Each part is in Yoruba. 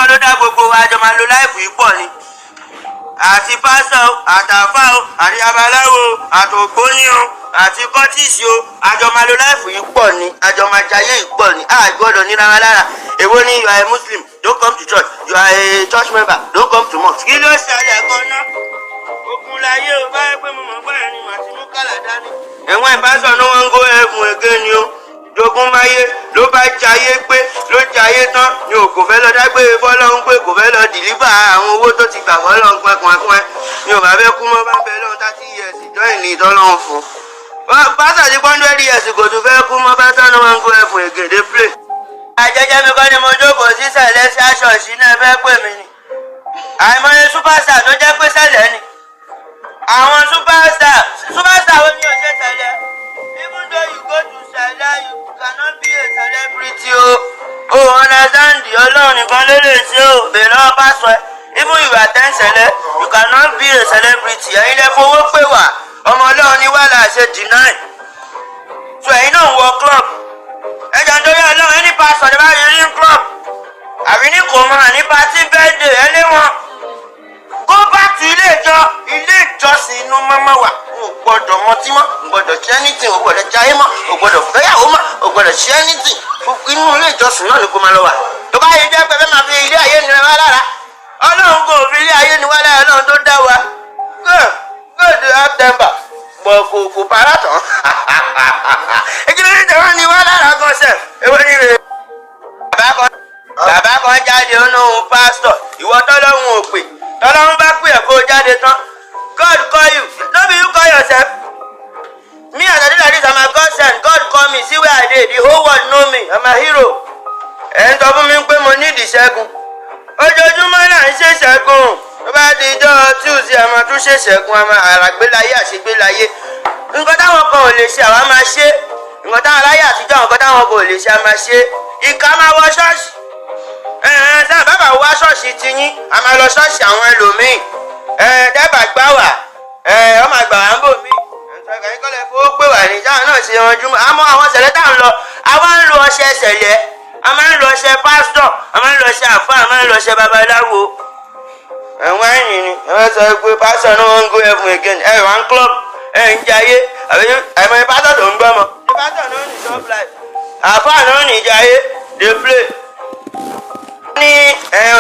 ọlọ́run ló dá gbogbo wa àjọ máa lo láìpù yìí pọ̀ ni àti pásítọ̀ o àtàfà o àti babaláwo o àtògbóní o àti kọ́tíìsì o àjọ máa lo láìpù yìí pọ̀ ni àjọ máa jayé yìí pọ̀ ni àgbọ̀dọ̀ nira wa lára èwo ni you are a Muslim don't come to church you are a church member don't come to mosque. kí ló ṣẹlẹ̀ gan-an ogun láyé o báyìí pé mo mọ̀ pé ẹni màá ti mú kàlà dání. ẹ̀wọ̀n ìbáṣọ ní wọ́n ń gó ẹ̀bùn èké ni o jogun máyé ló bá jayé pé ló jayé tán ni ò kò fẹ́ lọ dágbére fọlọ́run pé kò fẹ́ lọ dìlíbà àwọn owó tó ti gbà fọlọ́run pẹ́pẹ́pẹ́ ni ò bá fẹ́ kú mọ́ bá bẹ lọ́run 30 years join ní ìtọ́lọ́run fún. pásítọ̀ ti 100 years kò tún fẹ́ kú mọ́ bá tọ́nà wọn ń gó ẹ̀bùn èké dé play. àjẹjẹ mi kọ́ ni mo jókòó sí sẹ̀lẹ̀ sí aṣọ ìṣínà fẹ́ pè mí ni àìmọye superstar tó jẹ́ pé sẹ̀lẹ̀ ni àwọn superstar wo ni ò ṣe sẹ̀lẹ̀ even though you go to sẹ̀lẹ̀ you cannot be a celebrity o understand ọlọ́run nìkan ló lè ṣe o bèrè lọ́wọ́ pásọ ẹ even you attend sẹ̀lẹ̀ you cannot be a celebrity ẹ̀yin lè fowó pè wá ọmọ ọlọ́run ní wàhálà ṣe deny so ẹ̀yin náà wọ club ẹ̀jọ̀ nítorí ọlọ́run ẹni pásọ ẹ bá rí ní club àbí ní kò mọ̀ ní party birthday ẹlẹ́wọ̀n go back to ilé ìjọsìn inú mọ́mọ́ wa o gbọ́dọ̀ mọtí mọ́ o gbọ́dọ̀ ṣe anything o gbọ́dọ̀ jayé mọ́ o gbọ́dọ̀ fẹ́yàwó mọ́ o gbọ́dọ̀ ṣe anything inú ilé ìjọsìn náà ni kò máa lọ wà. tó bá yẹ jẹ́ pé fẹ́ máa fi ilé ayé ni wá lára ọlọ́run kò fi ilé ayé ni wá lára ọlọ́run tó dá wa good september bọ̀ kò para tán ìkíni ní tẹ̀wọ́n ni wá lára gan sẹ̀ ewé ní rè. bàbá kan jáde ó náà pásítọ̀ ìwọ tọ́lọ́run ò pè tọ́lọ́run bá pè ẹ́ kó o jáde tán God call you no be you call yourself me as I dey like this I'm a God send God call me see where I dey the whole world know me I'm a hero ẹ̀ ń sọ fún mi pé mo ní ìdìṣẹ́gun ojoojúmọ́ náà ń ṣèṣẹ́gun tó bá di ijọ́ Tuesday a máa tún ṣèṣẹ́gun a máa àràgbélayé àṣegbélayé nǹkan táwọn kan ò lè ṣe àwa máa ṣe nǹkan táwọn aláyé àtijọ́ nǹkan táwọn kan ò lè ṣe a máa ṣe ìka máa wọ ṣọ́ọ̀ṣì sáà bàbá wá ṣọ́ọ̀ṣì ti yín a máa lọ ṣọ́ọ̀ṣì àwọn ẹlòmíì dábàá gbá wà ọmọ àgbà wà ń bò mí ẹ̀yìn kọ́lẹ̀ fowó pè wà ní jáwọn náà ṣe wọn júmọ́ àmọ́ àwọn ṣẹlẹ̀ tá à ń lọ a máa ń lo ọṣẹ ṣẹlẹ̀ a máa ń lo ọṣẹ pásítọ̀ a máa ń lo ọṣẹ àfáà a máa ń lo ọṣẹ babaláwo ẹ̀wọ̀n ẹ̀yìn ni ẹ̀wọ̀n sọ pé pásítọ̀ náà wọ́n ń go heaven again wà ń club ń jayé àìmọye pásítọ̀ tó ń gbọ́mọ pásítọ̀ náà ní shop life àfáà náà ní jayé dey play ní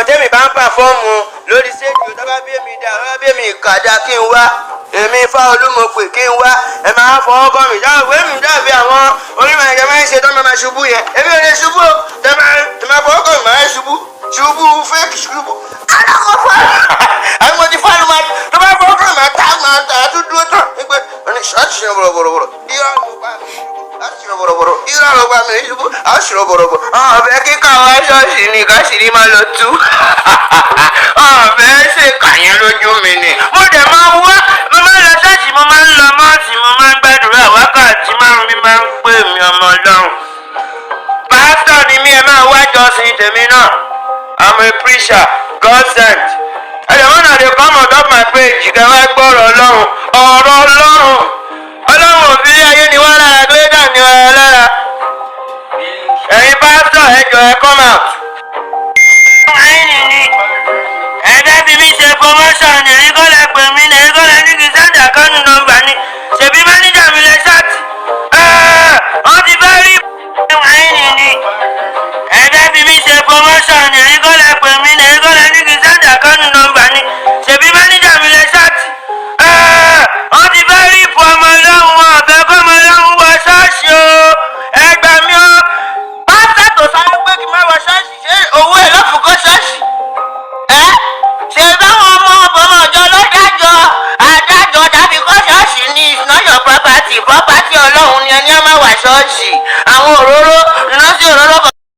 tẹ́mi bá ń pàfọ́ọ̀mù lórí stéèjì tó bá bí èmi dá tó bá bí èmi ìkàdá kí n wá èmi Ifá Olúmọpè kí n wá ẹ máa fọwọ́ kọ́ mi dáhùn pé mi dàbí àwọn onímọ̀ ẹ̀jẹ̀ máa ń ṣe tó máa ṣubú yẹn èmi ò lè ṣubú o tẹ máa fọwọ́ kọ́ mi máa ṣubú fake ṣubú alákọ̀ fáwọn àbí mo ti fáwọn máa tó bá fọwọ́ kọ́ mi máa tá tún dúró tán nígbà wọn ni ṣáàtì ṣe bọ̀rọ̀bọ̀rọ̀ irọ́ ló bá mi ṣubú bọ̀rọ̀bọ̀rọ̀ irọ́ ló bá mi ṣubú àṣìrò bọ̀rọ̀bọ̀ ọ̀bẹ kíkà wá ṣọ́ọ̀ṣì ni káṣírí máa lọ tú ọ̀bẹ ṣe kàyẹn lójú mi ni mo dẹ̀ máa wá mo máa ń lọ ṣọ́ọ̀ṣì mo máa ń lọ mọ́ọ̀sì mo máa ń gbàdúrà wákàtí márùn mi máa ń pè mí ọmọ ọlọ́run pásítọ̀ ni mí ẹ máa wá jọ́sìn tèmi náà I'm a preacher God sent ẹ̀dẹ̀wọ́n náà dey come on top my page kẹ́ wá gbọ́rọ̀ ọlọ́run ọlọ́run òbí ayé ni wọ́n lára glédà ni wọ́n lára ẹ̀yin pásítọ̀ ẹjọ́ ẹ come out. ẹ̀dá bí mi ṣe promotion ní èyí kọ́ lẹ pè mí ní èyí kọ́ lẹ ní kí sẹ́ńdà kánú nọ́mbà ni ṣèbí máníjà mi lè ṣáàtì wọ́n ti fẹ́ rí ẹ̀dá bí mi ṣe promotion ní èyí kọ́ lẹ pè mí ní èyí kọ́ lẹ ní kí sẹ́ńdà kánú nọ́mbà ni ṣèbí máníjà mi lè ṣáàtì wọ́n ti fẹ́ rí ipò ọmọ ọlọ́run wọn ọ̀fẹ́ kọ́ ọmọ ọlọ́run wọ ṣọ́ọ̀ṣì o ẹgbà mi o pásítọ̀ tó sáré pé kí n má wọ ṣọ́ọ̀ṣì ṣé owó ẹ̀ lọ́fùkọ́ ṣọ́ọ̀ṣì ṣe báwọn ọmọ ọjọ́ lọ́dájọ́ adájọ́ tàbí kọ́ ṣọ́ọ̀ṣì ní it's not your property ọlọ́run ni ẹni á má wà ṣọ́ọ̀ṣì